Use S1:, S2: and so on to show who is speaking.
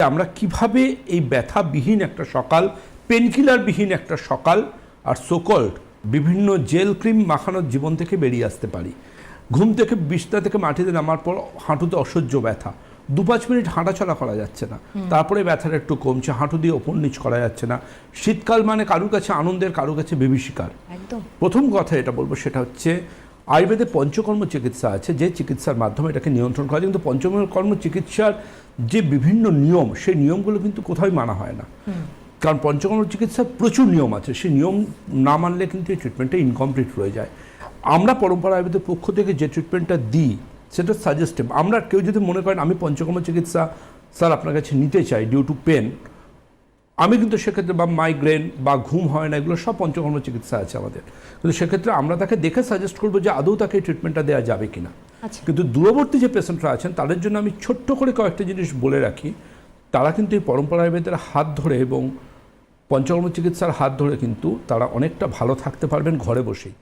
S1: আমরা কিভাবে এই ব্যথাবিহীন একটা সকাল, পেনকিলারবিহীন একটা সকাল আর সোকল্ড বিভিন্ন জেল ক্রিম মাখানোর জীবন থেকে বেরিয়ে আসতে পারি। ঘুম থেকে বিছনা থেকে মাটিতে নামার পর হাঁটুতে অসহ্য ব্যথা, 2-5 মিনিট হাঁটাচলা করা যাচ্ছে না, তারপরে ব্যথাটা একটু কমছে, হাঁটু দিয়ে ওপর নিচ করা যাচ্ছে না। শীতকাল মানে কারুর কাছে আনন্দের, কারুর কাছে বিভীষিকার। প্রথম কথা এটা বলবো, সেটা হচ্ছে আয়ুর্বেদে পঞ্চকর্ম চিকিৎসা আছে, যে চিকিৎসার মাধ্যমে এটাকে নিয়ন্ত্রণ করা যায়। কিন্তু পঞ্চকর্ম চিকিৎসার যে বিভিন্ন নিয়ম, সেই নিয়মগুলো কিন্তু কোথাও মানা হয় না। কারণ পঞ্চকর্ম চিকিৎসার প্রচুর নিয়ম আছে, সেই নিয়ম না মানলে কিন্তু এই ট্রিটমেন্টটা ইনকমপ্লিট রয়ে যায়। আমরা পরম্পরা আয়ুর্বেদের পক্ষ থেকে যে ট্রিটমেন্টটা দিই সেটা সাজেস্টিভ। আমরা কেউ যদি মনে করেন আমি পঞ্চকর্ম চিকিৎসা স্যার আপনার কাছে নিতে চাই ডিউ টু পেন, আমি কিন্তু সেক্ষেত্রে বা মাইগ্রেন বা ঘুম হয় না, এগুলো সব পঞ্চকর্ম চিকিৎসা আছে আমাদের। কিন্তু সেক্ষেত্রে আমরা তাকে দেখে সাজেস্ট করবো যে আদৌ তাকে এই ট্রিটমেন্টটা দেওয়া যাবে কিনা। কিন্তু দূরবর্তী যে পেশেন্টরা আছেন তাদের জন্য আমি ছোট্ট করে কয়েকটা জিনিস বলে রাখি। তারা কিন্তু এই পরম্পরা আয়ুর্বেদের হাত ধরে এবং পঞ্চকর্ম চিকিৎসার হাত ধরে কিন্তু তারা অনেকটা ভালো থাকতে পারবেন ঘরে বসেই।